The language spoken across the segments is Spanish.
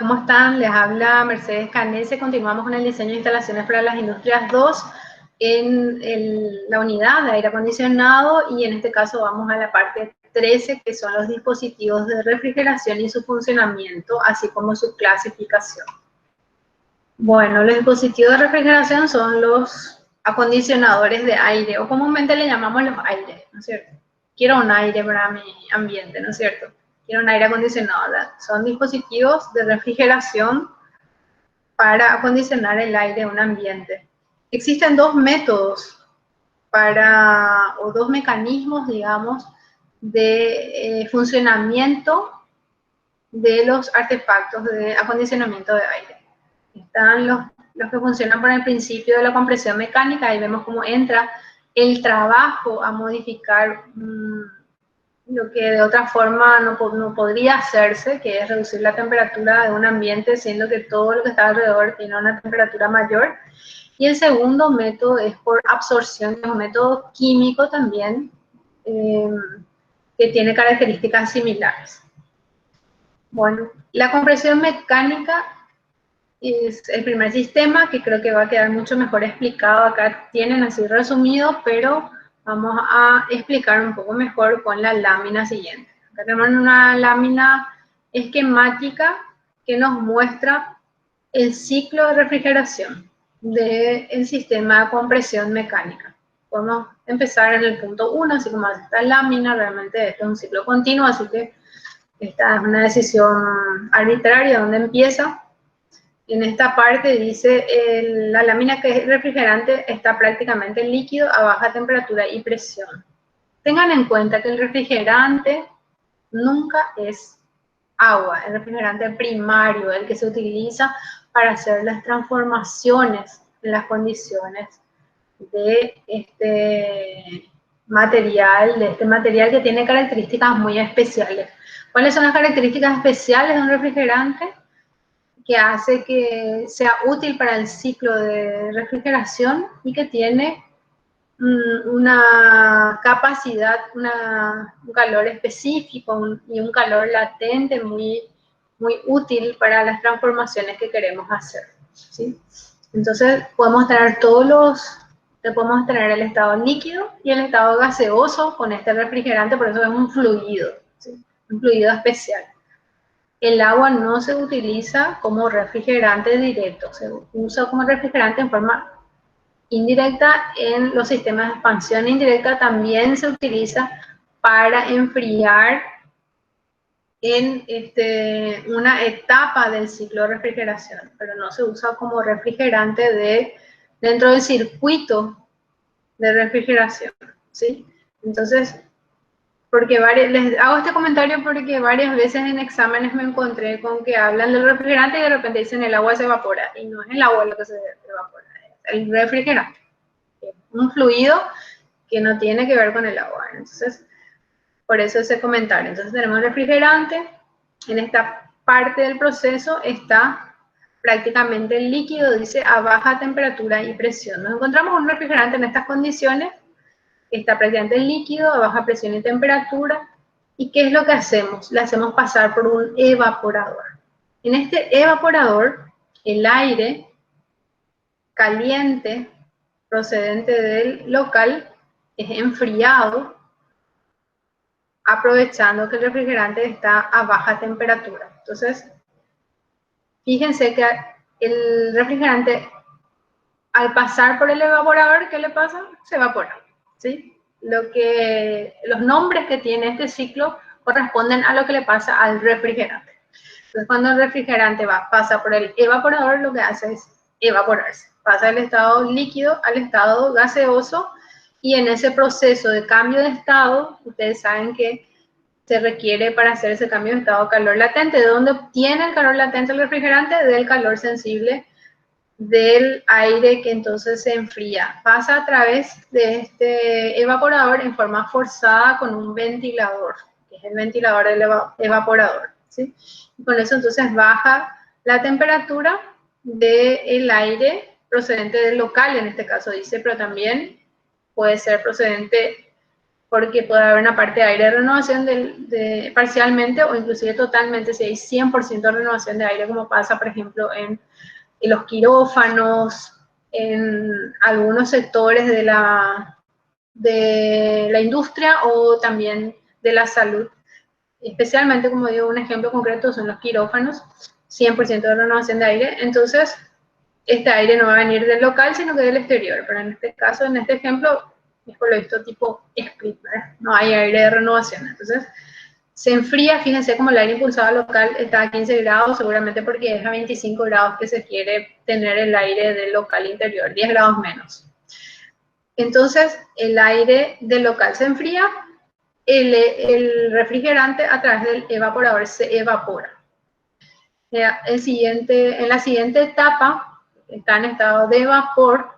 ¿Cómo están? Les habla Mercedes Canese. Continuamos con el diseño de instalaciones para las industrias 2 en la unidad de aire acondicionado y en este caso vamos a la parte 13, que son los dispositivos de refrigeración y su funcionamiento, así como su clasificación. Bueno, los dispositivos de refrigeración son los acondicionadores de aire, o comúnmente le llamamos los aires, ¿no es cierto? Quiero un aire para mi ambiente, ¿no es cierto? Quiero un aire acondicionado. Son dispositivos de refrigeración para acondicionar el aire de un ambiente. Existen dos métodos o dos mecanismos, digamos, de funcionamiento de los artefactos de acondicionamiento de aire. Están los que funcionan por el principio de la compresión mecánica. Ahí vemos cómo entra el trabajo a modificar lo que de otra forma no podría hacerse, que es reducir la temperatura de un ambiente, siendo que todo lo que está alrededor tiene una temperatura mayor. Y el segundo método es por absorción, que es un método químico también, que tiene características similares. Bueno, la compresión mecánica es el primer sistema, que creo que va a quedar mucho mejor explicado. Acá tienen así resumido, pero vamos a explicar un poco mejor con la lámina siguiente. Acá tenemos una lámina esquemática que nos muestra el ciclo de refrigeración del sistema de compresión mecánica. Podemos empezar en el punto 1, así como esta lámina. Realmente esto es un ciclo continuo, así que esta es una decisión arbitraria donde empieza. En esta parte dice, la lámina que es refrigerante está prácticamente líquido a baja temperatura y presión. Tengan en cuenta que el refrigerante nunca es agua, el refrigerante primario, el que se utiliza para hacer las transformaciones en las condiciones de este material que tiene características muy especiales. ¿Cuáles son las características especiales de un refrigerante? Que hace que sea útil para el ciclo de refrigeración y que tiene una capacidad, un calor específico y un calor latente muy útil para las transformaciones que queremos hacer, ¿sí? Entonces podemos tener podemos tener el estado líquido y el estado gaseoso con este refrigerante, por eso es un fluido, ¿sí? Un fluido especial. El agua no se utiliza como refrigerante directo, se usa como refrigerante en forma indirecta. En los sistemas de expansión indirecta también se utiliza para enfriar en una etapa del ciclo de refrigeración, pero no se usa como refrigerante dentro del circuito de refrigeración, ¿sí? Entonces, les hago este comentario porque varias veces en exámenes me encontré con que hablan del refrigerante y de repente dicen el agua se evapora, y no es el agua lo que se evapora, es el refrigerante, es un fluido que no tiene que ver con el agua. Entonces, por eso ese comentario. Entonces tenemos el refrigerante, en esta parte del proceso está prácticamente el líquido, dice a baja temperatura y presión. Nos encontramos un refrigerante en estas condiciones, está prácticamente líquido, a baja presión y temperatura. ¿Y qué es lo que hacemos? Le hacemos pasar por un evaporador. En este evaporador, el aire caliente procedente del local es enfriado, aprovechando que el refrigerante está a baja temperatura. Entonces, fíjense que el refrigerante, al pasar por el evaporador, ¿qué le pasa? Se evapora, ¿sí? Los nombres que tiene este ciclo corresponden a lo que le pasa al refrigerante. Entonces, cuando el refrigerante pasa por el evaporador, lo que hace es evaporarse. Pasa del estado líquido al estado gaseoso, y en ese proceso de cambio de estado, ustedes saben que se requiere para hacer ese cambio de estado calor latente. ¿De dónde obtiene el calor latente el refrigerante? Del calor sensible del aire que entonces se enfría. Pasa a través de este evaporador en forma forzada con un ventilador, que es el ventilador del evaporador, ¿sí? Y con eso entonces baja la temperatura del aire procedente del local, en este caso dice, pero también puede ser procedente porque puede haber una parte de aire de renovación parcialmente o inclusive totalmente, si hay 100% de renovación de aire, como pasa, por ejemplo, en los quirófanos, en algunos sectores de la industria o también de la salud. Especialmente, como digo, un ejemplo concreto son los quirófanos, 100% de renovación de aire. Entonces, este aire no va a venir del local, sino que del exterior. Pero en este caso, en este ejemplo, es por lo visto tipo split, ¿verdad? No hay aire de renovación. Entonces, se enfría, fíjense como el aire impulsado local está a 15 grados, seguramente porque es a 25 grados que se quiere tener el aire del local interior, 10 grados menos. Entonces, el aire del local se enfría, el refrigerante a través del evaporador se evapora. En la siguiente etapa, está en estado de vapor,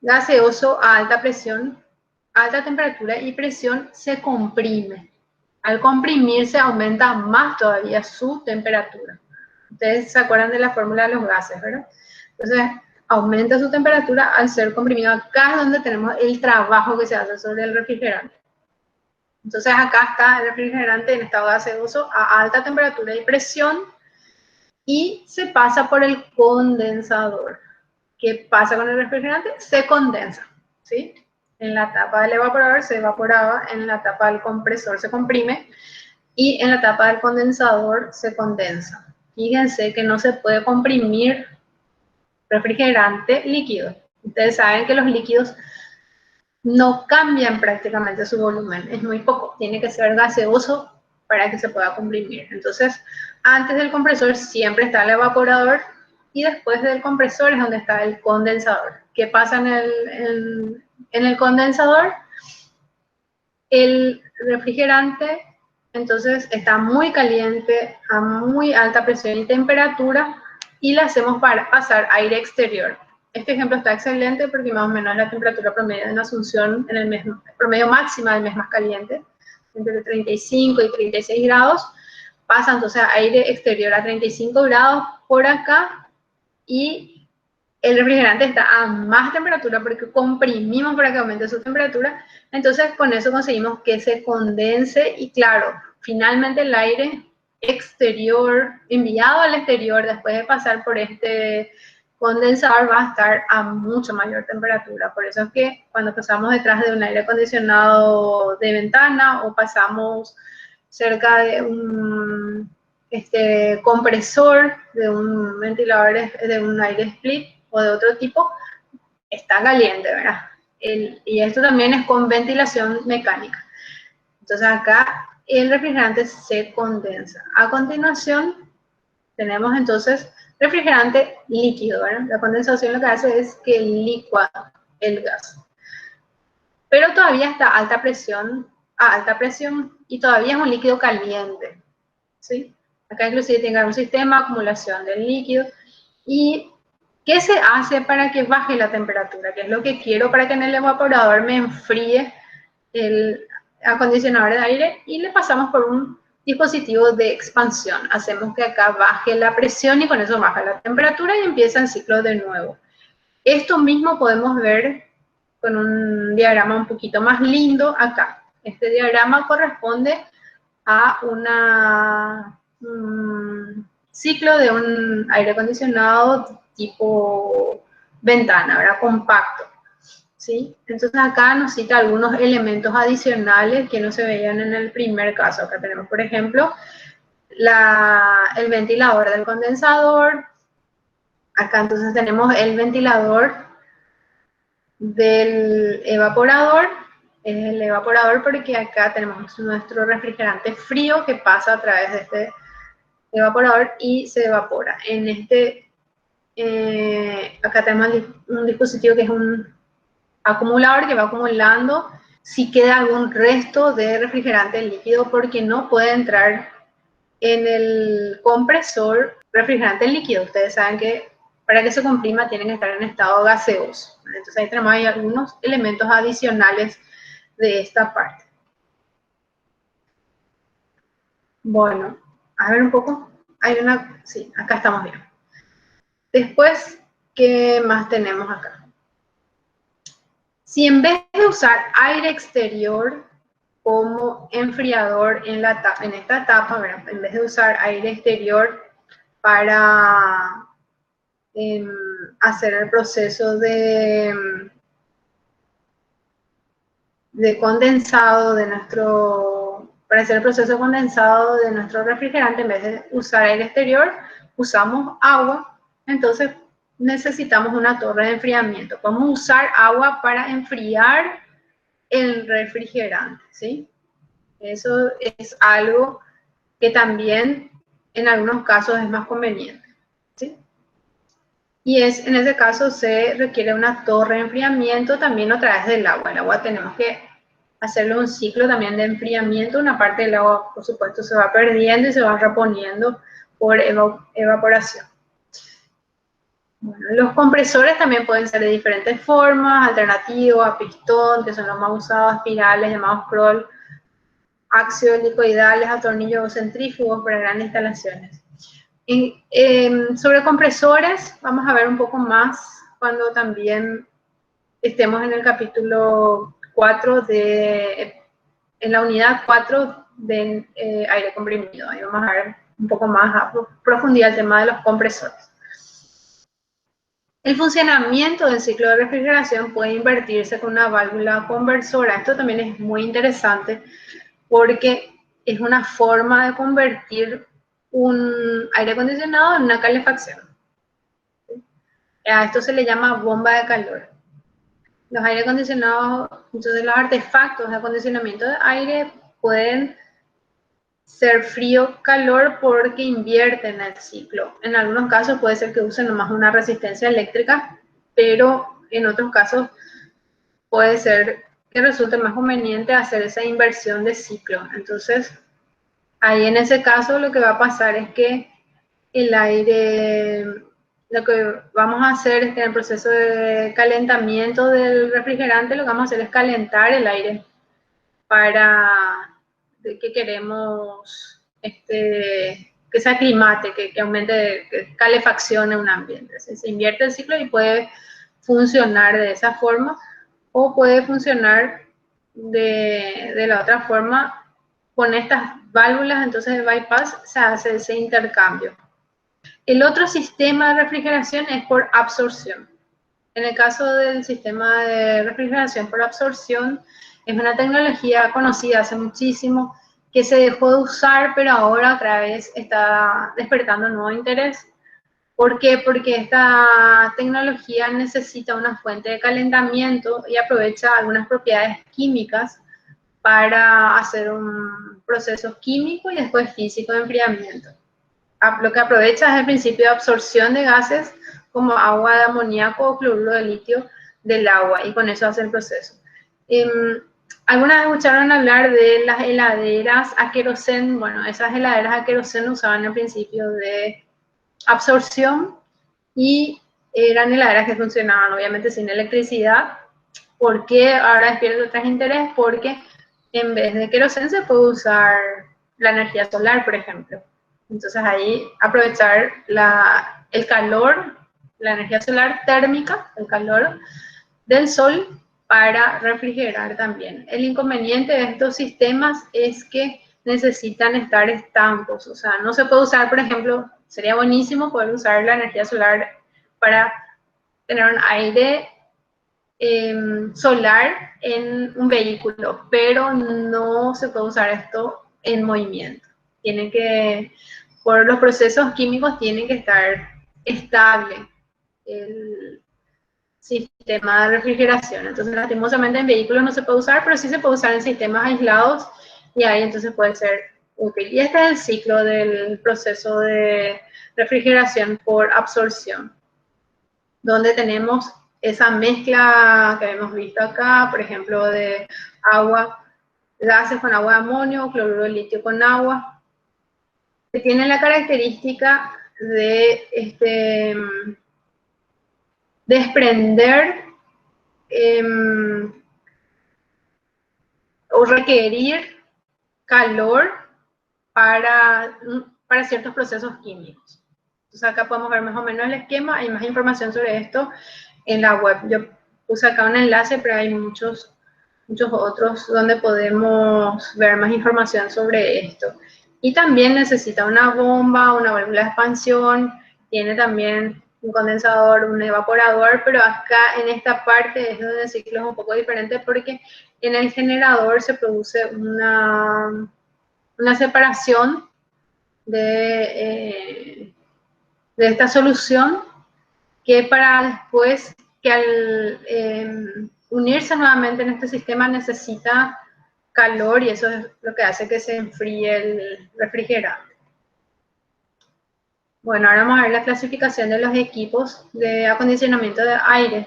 gaseoso a alta presión, alta temperatura y presión, se comprime. Al comprimirse aumenta más todavía su temperatura. Ustedes se acuerdan de la fórmula de los gases, ¿verdad? Entonces, aumenta su temperatura al ser comprimido. Acá es donde tenemos el trabajo que se hace sobre el refrigerante. Entonces, acá está el refrigerante en estado gaseoso a alta temperatura y presión y se pasa por el condensador. ¿Qué pasa con el refrigerante? Se condensa, ¿sí? En la tapa del evaporador se evaporaba, en la tapa del compresor se comprime y en la tapa del condensador se condensa. Fíjense que no se puede comprimir refrigerante líquido. Ustedes saben que los líquidos no cambian prácticamente su volumen, es muy poco, tiene que ser gaseoso para que se pueda comprimir. Entonces, antes del compresor siempre está el evaporador y después del compresor es donde está el condensador. ¿Qué pasa en el condensador? El refrigerante entonces está muy caliente, a muy alta presión y temperatura, y le hacemos para pasar aire exterior. Este ejemplo está excelente porque más o menos la temperatura promedio en Asunción, en el mes, promedio máxima del mes más caliente, entre 35 y 36 grados, pasa entonces aire exterior a 35 grados por acá y el refrigerante está a más temperatura porque comprimimos para que aumente su temperatura. Entonces con eso conseguimos que se condense y claro, finalmente el aire exterior, enviado al exterior después de pasar por este condensador, va a estar a mucho mayor temperatura. Por eso es que cuando pasamos detrás de un aire acondicionado de ventana o pasamos cerca de un compresor, de un ventilador, de un aire split o de otro tipo, está caliente, ¿verdad? Y esto también es con ventilación mecánica. Entonces acá el refrigerante se condensa. A continuación tenemos entonces refrigerante líquido, ¿verdad? La condensación lo que hace es que licúa el gas. Pero todavía está a alta presión y todavía es un líquido caliente, ¿sí? Acá inclusive tiene un sistema de acumulación del líquido. ¿Y qué se hace para que baje la temperatura? ¿Qué es lo que quiero para que en el evaporador me enfríe el acondicionador de aire? Y le pasamos por un dispositivo de expansión. Hacemos que acá baje la presión y con eso baja la temperatura y empieza el ciclo de nuevo. Esto mismo podemos ver con un diagrama un poquito más lindo acá. Este diagrama corresponde a un ciclo de un aire acondicionado tipo ventana, ¿verdad? Compacto, ¿sí? Entonces acá nos cita algunos elementos adicionales que no se veían en el primer caso. Acá tenemos, por ejemplo, el ventilador del condensador. Acá entonces tenemos el ventilador del evaporador. Es el evaporador porque acá tenemos nuestro refrigerante frío que pasa a través de este evaporador y se evapora. Acá tenemos un dispositivo que es un acumulador que va acumulando si queda algún resto de refrigerante líquido porque no puede entrar en el compresor refrigerante líquido. Ustedes saben que para que se comprima tienen que estar en estado gaseoso. Entonces ahí tenemos ahí algunos elementos adicionales de esta parte. Bueno, a ver un poco. Sí, acá estamos bien. Después, ¿qué más tenemos acá? Si en vez de usar aire exterior como enfriador en esta etapa, ¿verdad? En vez de usar aire exterior para hacer el proceso de condensado para hacer el proceso de condensado de nuestro refrigerante, en vez de usar aire exterior, usamos agua. Entonces necesitamos una torre de enfriamiento. Podemos usar agua para enfriar el refrigerante, ¿sí? Eso es algo que también en algunos casos es más conveniente, ¿sí? Y en ese caso se requiere una torre de enfriamiento también a través del agua. El agua tenemos que hacerle un ciclo también de enfriamiento. Una parte del agua, por supuesto, se va perdiendo y se va reponiendo por evaporación. Bueno, los compresores también pueden ser de diferentes formas, alternativos, a pistón, que son los más usados, espirales, llamados crawl, axios helicoidales, a tornillos o centrífugos para grandes instalaciones. Sobre compresores, vamos a ver un poco más cuando también estemos en el capítulo 4 en la unidad 4 de aire comprimido. Ahí vamos a ver un poco más a profundidad el tema de los compresores. El funcionamiento del ciclo de refrigeración puede invertirse con una válvula conversora. Esto también es muy interesante porque es una forma de convertir un aire acondicionado en una calefacción. A esto se le llama bomba de calor. Los aire acondicionados, entonces los artefactos de acondicionamiento de aire pueden ser frío-calor porque invierten el ciclo. En algunos casos puede ser que usen nomás una resistencia eléctrica, pero en otros casos puede ser que resulte más conveniente hacer esa inversión de ciclo. Entonces, ahí en ese caso lo que va a pasar es que el aire, lo que vamos a hacer es que en el proceso de calentamiento del refrigerante lo que vamos a hacer es calentar el aire para que queremos que se aclimate, que aumente, que calefaccione un ambiente. Se invierte el ciclo y puede funcionar de esa forma o puede funcionar de la otra forma. Con estas válvulas, entonces el bypass, se hace ese intercambio. El otro sistema de refrigeración es por absorción. En el caso del sistema de refrigeración por absorción, es una tecnología conocida hace muchísimo que se dejó de usar, pero ahora otra vez está despertando nuevo interés. ¿Por qué? Porque esta tecnología necesita una fuente de calentamiento y aprovecha algunas propiedades químicas para hacer un proceso químico y después físico de enfriamiento. Lo que aprovecha es el principio de absorción de gases como agua de amoníaco o cloruro de litio del agua, y con eso hace el proceso. ¿Alguna vez escucharon hablar de las heladeras a queroseno? Bueno, esas heladeras a queroseno usaban el principio de absorción y eran heladeras que funcionaban obviamente sin electricidad. ¿Por qué ahora despierta otro interés? Porque en vez de queroseno se puede usar la energía solar, por ejemplo. Entonces ahí aprovechar el calor, la energía solar térmica, el calor del sol para refrigerar también. El inconveniente de estos sistemas es que necesitan estar estancos, o sea, no se puede usar, por ejemplo, sería buenísimo poder usar la energía solar para tener un aire solar en un vehículo, pero no se puede usar esto en movimiento. Por los procesos químicos, tiene que estar estable el sistema de refrigeración. Entonces, lastimosamente en vehículos no se puede usar, pero sí se puede usar en sistemas aislados y ahí entonces puede ser útil. Y este es el ciclo del proceso de refrigeración por absorción, donde tenemos esa mezcla que hemos visto acá, por ejemplo, de agua, gases con agua de amonio, cloruro de litio con agua, que tiene la característica de desprender o requerir calor para ciertos procesos químicos. Entonces acá podemos ver más o menos el esquema, hay más información sobre esto en la web. Yo puse acá un enlace, pero hay muchos otros donde podemos ver más información sobre esto. Y también necesita una bomba, una válvula de expansión, tiene también un condensador, un evaporador, pero acá en esta parte es donde el ciclo es un poco diferente porque en el generador se produce una separación de esta solución que para después, que al unirse nuevamente en este sistema necesita calor y eso es lo que hace que se enfríe el refrigerante. Bueno, ahora vamos a ver la clasificación de los equipos de acondicionamiento de aire.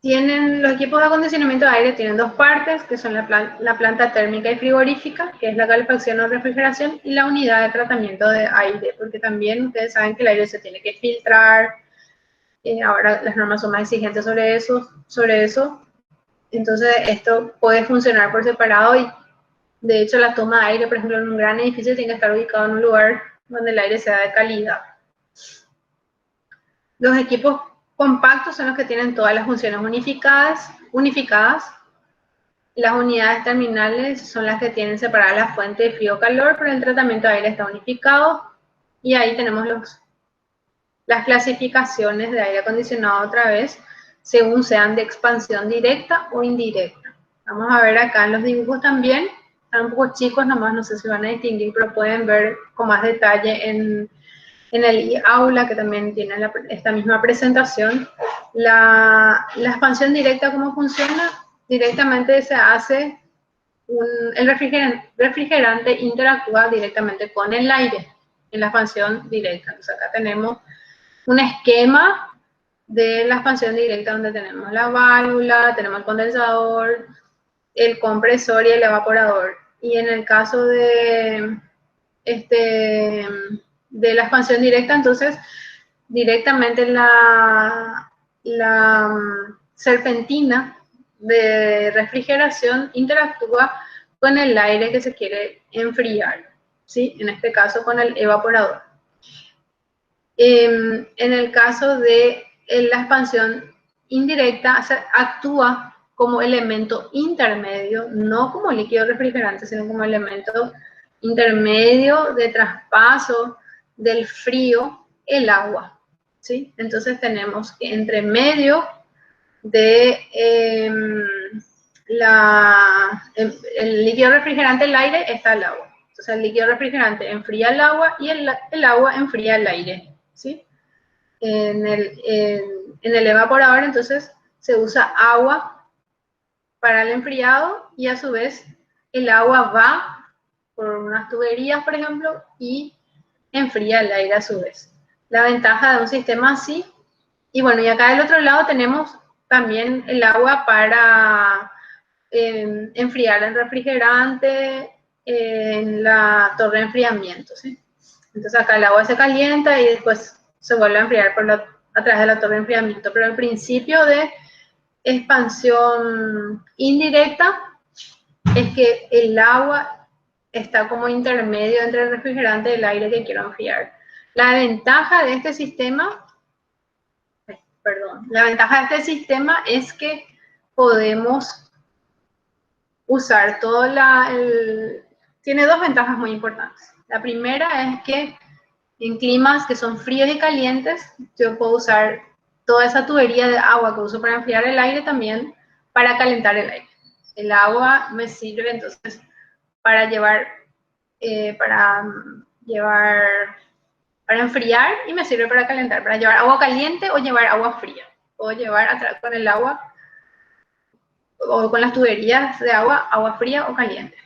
Los equipos de acondicionamiento de aire tienen dos partes, que son la planta térmica y frigorífica, que es la calefacción o refrigeración, y la unidad de tratamiento de aire, porque también ustedes saben que el aire se tiene que filtrar. Ahora las normas son más exigentes sobre eso. Entonces esto puede funcionar por separado y de hecho la toma de aire, por ejemplo, en un gran edificio tiene que estar ubicado en un lugar donde el aire sea de calidad. Los equipos compactos son los que tienen todas las funciones unificadas. Las unidades terminales son las que tienen separada la fuente de frío o calor, pero el tratamiento de aire está unificado. Y ahí tenemos las clasificaciones de aire acondicionado otra vez, según sean de expansión directa o indirecta. Vamos a ver acá en los dibujos también. Están un poco chicos, nomás no sé si van a distinguir, pero pueden ver con más detalle en el aula, que también tiene esta misma presentación. La expansión directa, ¿cómo funciona? Directamente se hace, el refrigerante interactúa directamente con el aire en la expansión directa. Entonces acá tenemos un esquema de la expansión directa donde tenemos la válvula, tenemos el condensador, el compresor y el evaporador. Y en el caso de la expansión directa, entonces directamente la serpentina de refrigeración interactúa con el aire que se quiere enfriar, ¿sí? En este caso con el evaporador. En el caso de la expansión indirecta, actúa como elemento intermedio, no como líquido refrigerante, sino como elemento intermedio de traspaso del frío, el agua, ¿sí? Entonces tenemos que entre medio de el líquido refrigerante, el aire, está el agua. Entonces el líquido refrigerante enfría el agua y el agua enfría el aire, ¿sí? En el evaporador entonces se usa agua para el enfriado y a su vez el agua va por unas tuberías, por ejemplo, y enfría el aire a su vez. La ventaja de un sistema así, y bueno, y acá del otro lado tenemos también el agua para enfriar el refrigerante en la torre de enfriamiento, ¿sí? Entonces acá el agua se calienta y después se vuelve a enfriar a través de la torre de enfriamiento, pero el principio de expansión indirecta es que el agua está como intermedio entre el refrigerante y el aire que quiero enfriar. La ventaja de este sistema es que podemos usar tiene dos ventajas muy importantes. La primera es que en climas que son fríos y calientes, yo puedo usar toda esa tubería de agua que uso para enfriar el aire también para calentar el aire. El agua me sirve entonces para para enfriar y me sirve para calentar, para llevar agua caliente o llevar agua fría. Puedo llevar con el agua o con las tuberías de agua fría o caliente.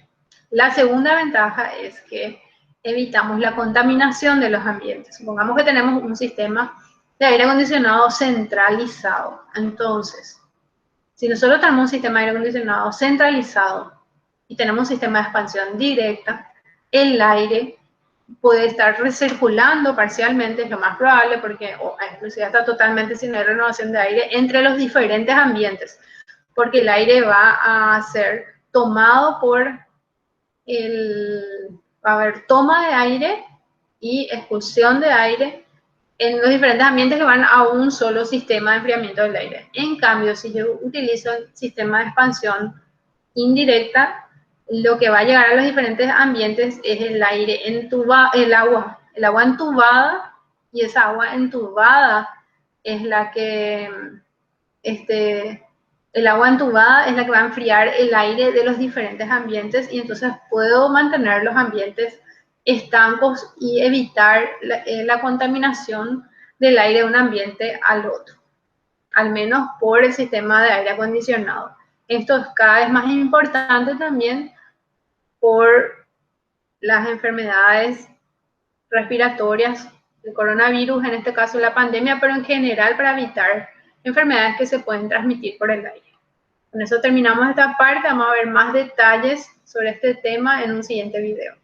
La segunda ventaja es que evitamos la contaminación de los ambientes. Supongamos que tenemos un sistema de aire acondicionado centralizado. Entonces, si nosotros tenemos un sistema de aire acondicionado centralizado y tenemos un sistema de expansión directa, el aire puede estar recirculando parcialmente, es lo más probable, porque inclusive está totalmente sin renovación de aire entre los diferentes ambientes, porque el aire va a ser tomado va a haber toma de aire y expulsión de aire en los diferentes ambientes que van a un solo sistema de enfriamiento del aire. En cambio, si yo utilizo el sistema de expansión indirecta, lo que va a llegar a los diferentes ambientes es el aire entubado, el agua entubada, y esa agua entubada es la que, el agua entubada es la que va a enfriar el aire de los diferentes ambientes, y entonces puedo mantener los ambientes estancos y evitar la contaminación del aire de un ambiente al otro, al menos por el sistema de aire acondicionado. Esto es cada vez más importante también por las enfermedades respiratorias, el coronavirus, en este caso la pandemia, pero en general para evitar enfermedades que se pueden transmitir por el aire. Con eso terminamos esta parte, vamos a ver más detalles sobre este tema en un siguiente video.